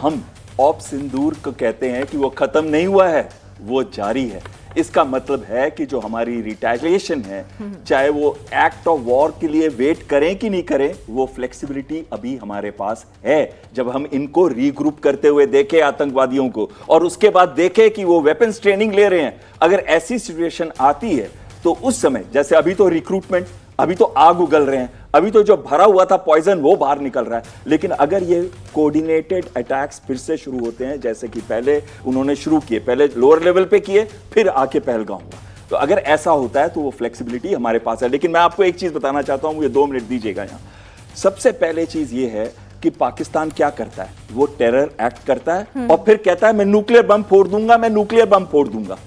हम ऑप सिंदूर को कहते हैं कि वो खत्म नहीं हुआ है, वो जारी है। इसका मतलब है कि जो हमारी रिटेलिएशन है, चाहे वो एक्ट ऑफ वॉर के लिए वेट करें कि नहीं करें, वो फ्लेक्सिबिलिटी अभी हमारे पास है। जब हम इनको रीग्रुप करते हुए देखें आतंकवादियों को, और उसके बाद देखें कि वो वेपन्स ट्रेनिंग ले रहे हैं, अगर ऐसी सिचुएशन आती है तो उस समय, जैसे अभी तो रिक्रूटमेंट, अभी तो आग उगल रहे हैं, अभी तो जो भरा हुआ था पॉइजन वो बाहर निकल रहा है, लेकिन अगर ये कोऑर्डिनेटेड अटैक्स फिर से शुरू होते हैं, जैसे कि पहले उन्होंने शुरू किए, पहले लोअर लेवल पे किए, फिर आके पहलगाम हुआ, तो अगर ऐसा होता है तो वो फ्लेक्सिबिलिटी हमारे पास है। लेकिन मैं आपको एक चीज बताना चाहता हूं, मुझे 2 मिनट दीजिएगा यहां। सबसे पहले चीज ये है कि पाकिस्तान क्या करता है, वो टेरर एक्ट करता है और फिर कहता है मैं न्यूक्लियर बम फोड़ दूंगा, मैं न्यूक्लियर बम फोड़ दूंगा।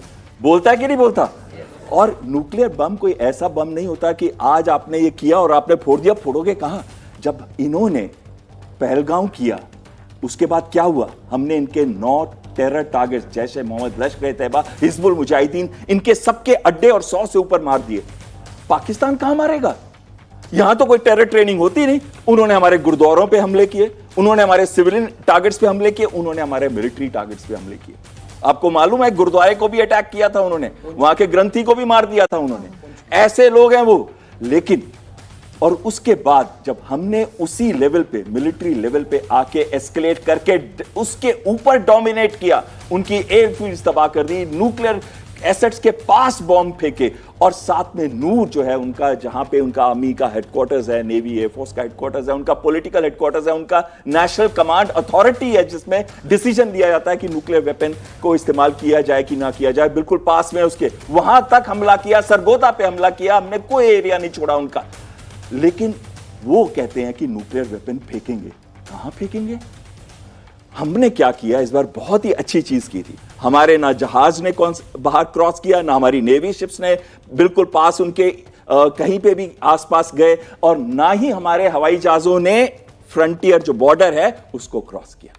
बोलता है कि नहीं बोलता? और न्यूक्लियर बम कोई ऐसा बम नहीं होता कि आज आपने ये किया और आपने फोड़ दिया। फोड़ोगे कहां? जब इन्होंने पहलगाम किया, उसके बाद क्या हुआ, हमने इनके 9 टेरर टारगेट, जैसे मोहम्मद, लश्कर तैयबा, हिजबुल मुजाहिदीन, इनके सबके अड्डे और 100 से ऊपर मार दिए। पाकिस्तान कहां मारेगा? यहां तो कोई टेरर ट्रेनिंग होती नहीं। उन्होंने हमारे गुरुद्वारों पे हमले किए, उन्होंने हमारे सिविलियन टारगेट्स पे हमले किए, उन्होंने हमारे मिलिट्री टारगेट्स पे हमले किए। आपको मालूम है गुरुद्वारे को भी अटैक किया था उन्होंने, वहां के ग्रंथी को भी मार दिया था उन्होंने। ऐसे लोग हैं वो। लेकिन और उसके बाद जब हमने उसी लेवल पे, मिलिट्री लेवल पे आके एस्केलेट करके उसके ऊपर डोमिनेट किया, उनकी एयरफील्ड्स तबाह कर दी, न्यूक्लियर एसेट्स के पास बॉम्ब फेंके, और साथ में नूर जो है उनका, जहां पे उनका आर्मी का हेडक्वार्टर्स है, नेवी एयरफोर्स का हेडक्वार्टर्स है, उनका पॉलिटिकल हेडक्वार्टर्स है, उनका नेशनल कमांड अथॉरिटी है, जिसमें डिसीजन लिया जाता है कि न्यूक्लियर वेपन को इस्तेमाल किया जाए कि ना किया जाए। बिल्कुल पास में उसके, वहां तक हमला किया, सरगोदा पे हमला किया, हमने कोई एरिया नहीं छोड़ा उनका। लेकिन वो कहते हैं कि न्यूक्लियर वेपन फेंकेंगे। कहां फेंकेंगे? हमने क्या किया इस बार, बहुत ही अच्छी चीज की थी। हमारे ना जहाज ने बाहर क्रॉस किया, ना हमारी नेवी शिप्स ने बिल्कुल पास उनके कहीं पे भी आसपास गए, और ना ही हमारे हवाई जहाजों ने फ्रंटियर जो बॉर्डर है उसको क्रॉस किया।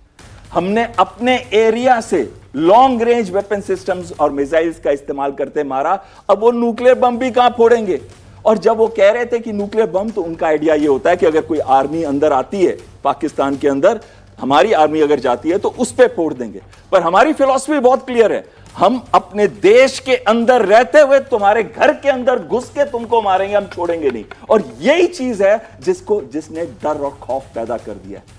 हमने अपने एरिया से लॉन्ग रेंज वेपन सिस्टम्स और मिसाइल्स का इस्तेमाल करते मारा। अब वो न्यूक्लियर बम भी कहां फोड़ेंगे? और जब वो कह रहे थे कि न्यूक्लियर बम, तो उनका आइडिया ये होता है कि अगर कोई आर्मी अंदर आती है पाकिस्तान के अंदर, हमारी आर्मी अगर जाती है तो उस पे फोड़ देंगे। पर हमारी फिलॉसफी बहुत क्लियर है, हम अपने देश के अंदर रहते हुए तुम्हारे घर के अंदर घुस के तुमको मारेंगे, हम छोड़ेंगे नहीं। और यही चीज है जिसने डर और खौफ पैदा कर दिया।